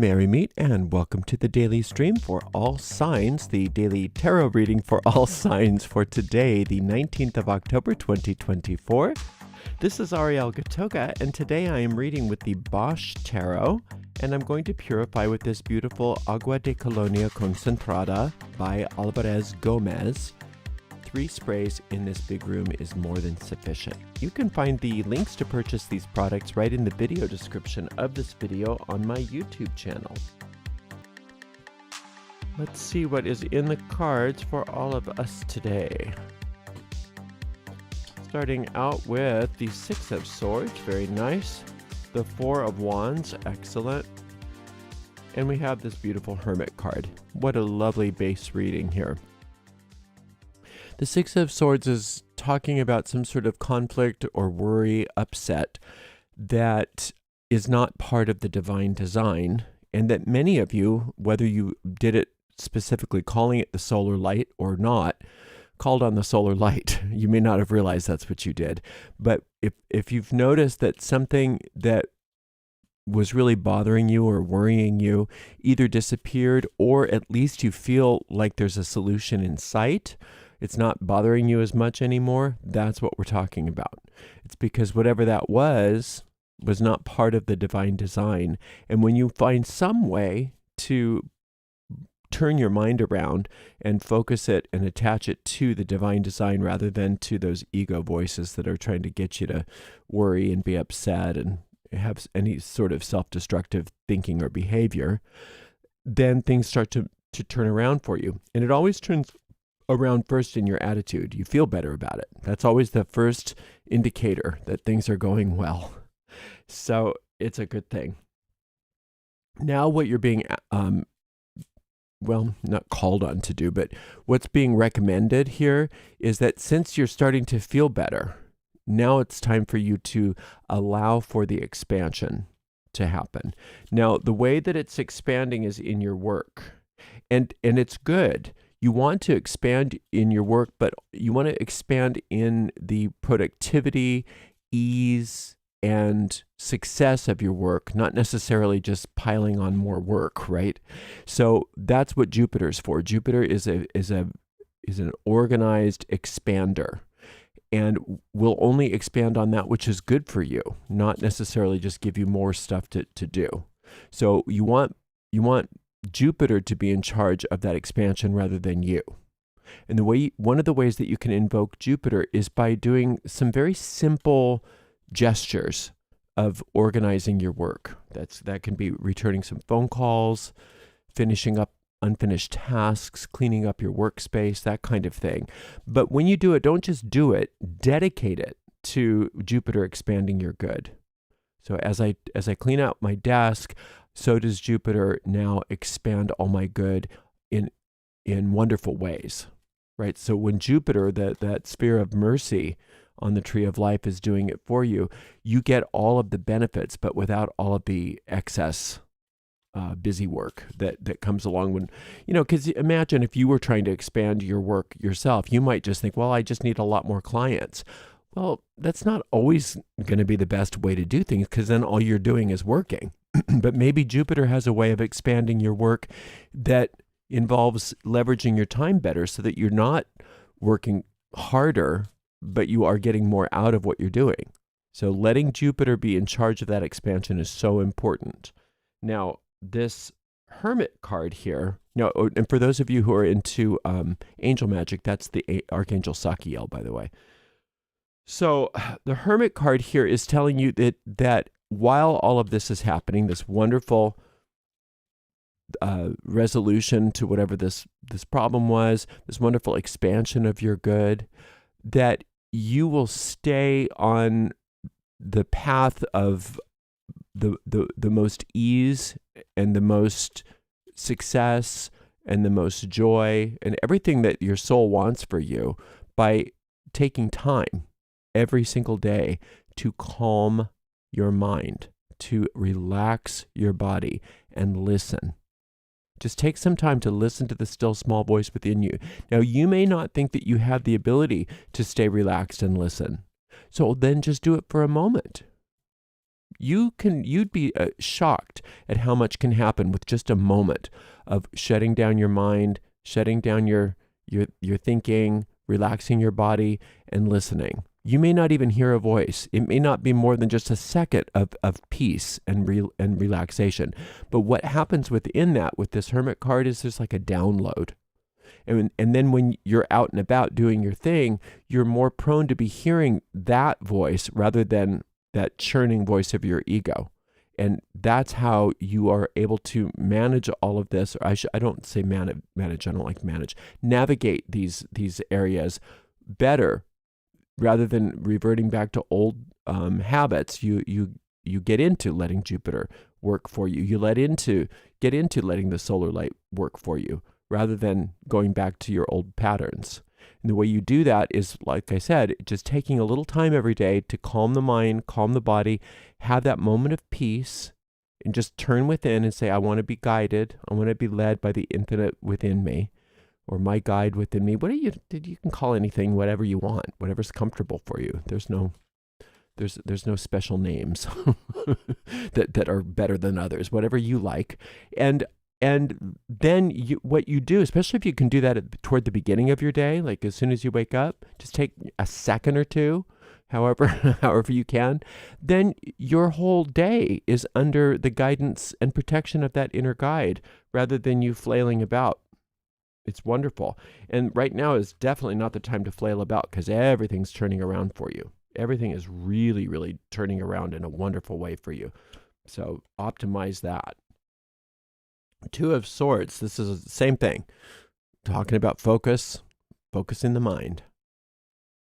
Merry Meet, and welcome to the daily stream for all signs, the daily tarot reading for all signs for today, the 19th of October, 2024. This is Ariel Gatoga, and today I am reading with the Bosch Tarot, and I'm going to purify with this beautiful Agua de Colonia Concentrada by Alvarez Gomez. 3 sprays in this big room is more than sufficient. You can find the links to purchase these products right in the video description of this video on my YouTube channel. Let's see what is in the cards for all of us today. Starting out with the 6 of Swords, very nice. The 4 of Wands, excellent. And we have this beautiful Hermit card. What a lovely base reading here. The 6 of Swords is talking about some sort of conflict or worry, upset that is not part of the divine design, and that many of you, whether you did it specifically calling it the solar light or not, called on the solar light. You may not have realized that's what you did. But if you've noticed that something that was really bothering you or worrying you either disappeared, or at least you feel like there's a solution in sight, it's not bothering you as much anymore, that's what we're talking about. It's because whatever that was not part of the divine design. And when you find some way to turn your mind around and focus it and attach it to the divine design rather than to those ego voices that are trying to get you to worry and be upset and have any sort of self-destructive thinking or behavior, then things start to turn around for you. And it always turns around first in your attitude. You feel better about it. That's always the first indicator that things are going well. So it's a good thing. Now what you're being, well, not called on to do, but what's being recommended here is that since you're starting to feel better, now it's time for you to allow for the expansion to happen. Now, the way that it's expanding is in your work, and it's good. You want to expand in your work, but you want to expand in the productivity, ease, and success of your work, not necessarily just piling on more work, right? So that's what Jupiter's for. Jupiter is an organized expander, and will only expand on that which is good for you, not necessarily just give you more stuff to do. So you want Jupiter to be in charge of that expansion rather than you. And one of the ways that you can invoke Jupiter is by doing some very simple gestures of organizing your work. That can be returning some phone calls, finishing up unfinished tasks, cleaning up your workspace, that kind of thing. But when you do it, don't just do it, dedicate it to Jupiter expanding your good. So as I clean out my desk, so does Jupiter now expand all my good in wonderful ways, right? So when Jupiter, that sphere of mercy on the tree of life, is doing it for you, you get all of the benefits, but without all of the excess busy work that comes along when, because imagine if you were trying to expand your work yourself, you might just think, well, I just need a lot more clients. Well, that's not always going to be the best way to do things, because then all you're doing is working. But maybe Jupiter has a way of expanding your work that involves leveraging your time better so that you're not working harder, but you are getting more out of what you're doing. So letting Jupiter be in charge of that expansion is so important. Now, this Hermit card here, and for those of you who are into angel magic, that's the Archangel Sakiel, by the way. So the Hermit card here is telling you that while all of this is happening, this wonderful resolution to whatever this problem was, this wonderful expansion of your good, that you will stay on the path of the most ease and the most success and the most joy and everything that your soul wants for you by taking time every single day to calm your mind, to relax your body and listen. Just take some time to listen to the still small voice within you. Now, you may not think that you have the ability to stay relaxed and listen. So then just do it for a moment. you'd be shocked at how much can happen with just a moment of shutting down your mind, shutting down your thinking, relaxing your body, and listening. You may not even hear a voice. It may not be more than just a second of peace and relaxation. But what happens within that with this Hermit card is there's like a download. And then when you're out and about doing your thing, you're more prone to be hearing that voice rather than that churning voice of your ego. And that's how you are able to manage all of this. Or I don't say manage, I don't like manage. Navigate these areas better rather than reverting back to old habits. You get into letting Jupiter work for you. You get into letting the solar light work for you rather than going back to your old patterns. And the way you do that is, like I said, just taking a little time every day to calm the mind, calm the body, have that moment of peace, and just turn within and say, I want to be guided. I want to be led by the infinite within me, or my guide within me. You can call anything whatever you want, whatever's comfortable for you. There's no special names that are better than others, whatever you like. And then what you do, especially if you can do that toward the beginning of your day, like as soon as you wake up, just take a second or two, however you can, then your whole day is under the guidance and protection of that inner guide rather than you flailing about. It's wonderful. And right now is definitely not the time to flail about because everything's turning around for you. Everything is really, really turning around in a wonderful way for you. So optimize that. Two of Swords, this is the same thing. Talking about focus in the mind.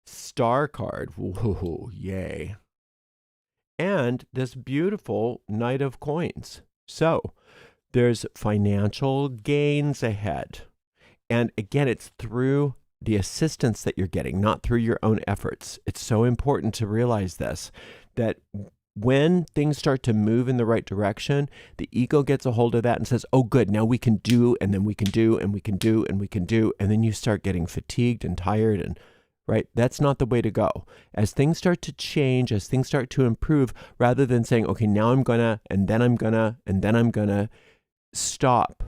Star card, whoa, yay. And this beautiful Knight of Coins. So there's financial gains ahead. And again, it's through the assistance that you're getting, not through your own efforts. It's so important to realize this, that when things start to move in the right direction, the ego gets a hold of that and says, oh, good, now we can do, and then we can do, and we can do, and we can do. And then you start getting fatigued and tired, and right? That's not the way to go. As things start to change, as things start to improve, rather than saying, okay, now I'm gonna, and then I'm gonna, and then I'm gonna, stop,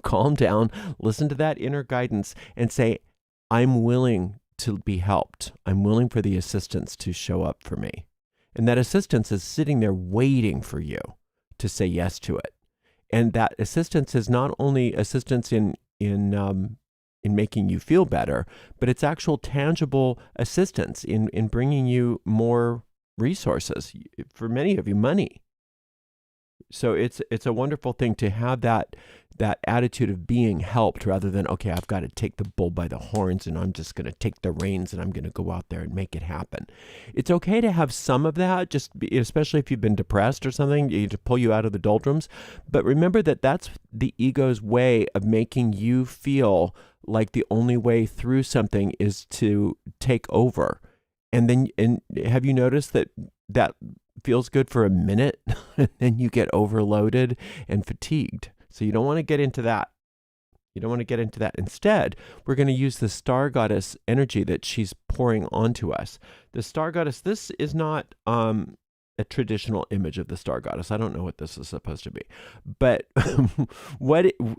calm down, listen to that inner guidance, and say, I'm willing to be helped. I'm willing for the assistance to show up for me. And that assistance is sitting there waiting for you to say yes to it. And that assistance is not only assistance in making you feel better, but it's actual tangible assistance in bringing you more resources, for many of you, money. So it's a wonderful thing to have that attitude of being helped rather than, okay, I've got to take the bull by the horns and I'm just going to take the reins and I'm going to go out there and make it happen. It's okay to have some of that, especially if you've been depressed or something, to pull you out of the doldrums. But remember that that's the ego's way of making you feel like the only way through something is to take over. And have you noticed that feels good for a minute and then you get overloaded and fatigued? So you don't want to get into that. Instead, we're going to use the star goddess energy that she's pouring onto us. The star goddess, this is not a traditional image of the star goddess. I don't know what this is supposed to be. But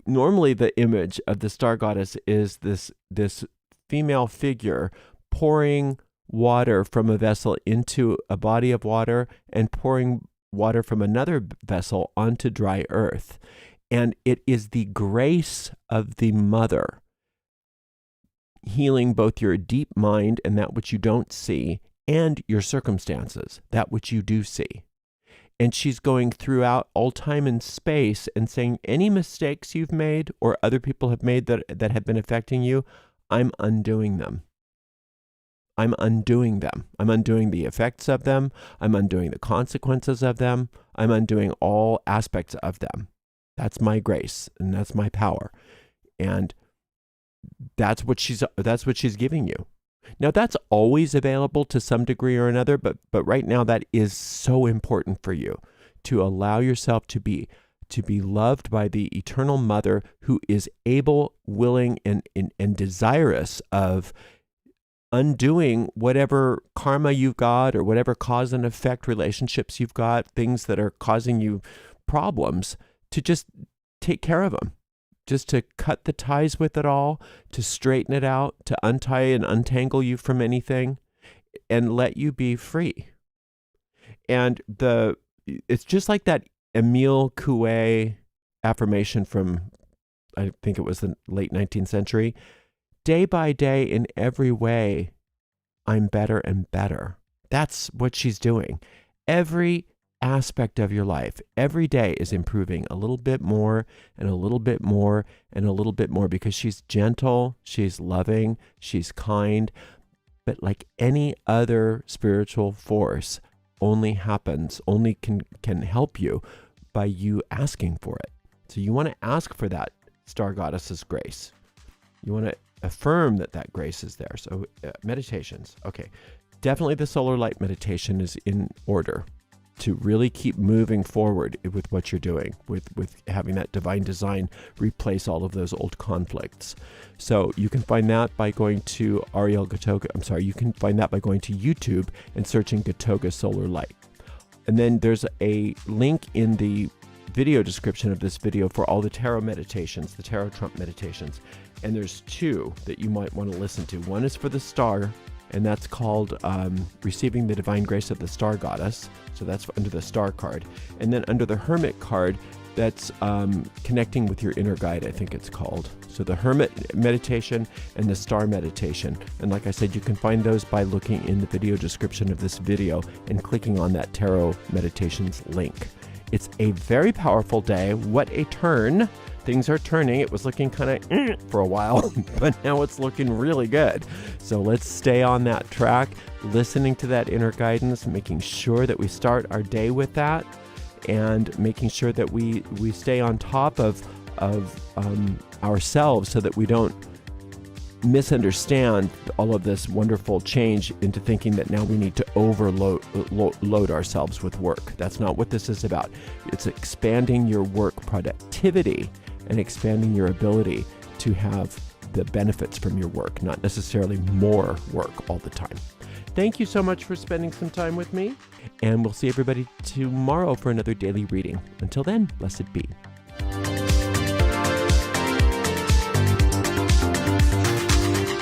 normally the image of the star goddess is this female figure pouring water from a vessel into a body of water and pouring water from another vessel onto dry earth. And it is the grace of the mother healing both your deep mind and that which you don't see, and your circumstances, that which you do see. And she's going throughout all time and space and saying, any mistakes you've made or other people have made that have been affecting you, I'm undoing them. I'm undoing them. I'm undoing the effects of them. I'm undoing the consequences of them. I'm undoing all aspects of them. That's my grace and that's my power. And that's what she's giving you. Now that's always available to some degree or another, but right now that is so important for you to allow yourself to be loved by the eternal mother who is able, willing, and desirous of undoing whatever karma you've got or whatever cause and effect relationships you've got, things that are causing you problems, to just take care of them, just to cut the ties with it all, to straighten it out, to untie and untangle you from anything and let you be free. And it's just like that Emile Coué affirmation from, I think it was the late 19th century. Day by day, in every way, I'm better and better. That's what she's doing. Every aspect of your life, every day is improving a little bit more and a little bit more and a little bit more, because she's gentle, she's loving, she's kind. But like any other spiritual force, only can help you by you asking for it. So you want to ask for that star goddess's grace. You want to affirm that grace is there. So meditations. Okay. Definitely the solar light meditation is in order to really keep moving forward with what you're doing, with having that divine design replace all of those old conflicts. So you can find that by going to Ariel Gatoga. You can find that by going to YouTube and searching Gatoga Solar Light. And then there's a link in the video description of this video for all the tarot meditations, the tarot trump meditations. And there's two that you might want to listen to. One is for the star, and that's called Receiving the Divine Grace of the Star Goddess. So that's under the star card. And then under the hermit card, that's Connecting with Your Inner Guide, I think it's called. So the hermit meditation and the star meditation. And like I said, you can find those by looking in the video description of this video and clicking on that tarot meditations link. It's a very powerful day. What a turn. Things are turning. It was looking kind of for a while, but now it's looking really good. So let's stay on that track, listening to that inner guidance, making sure that we start our day with that, and making sure that we stay on top of ourselves so that we don't misunderstand all of this wonderful change into thinking that now we need to load ourselves with work. That's not what this is about. It's expanding your work productivity and expanding your ability to have the benefits from your work, not necessarily more work all the time. Thank you so much for spending some time with me, and we'll see everybody tomorrow for another daily reading. Until then, blessed be.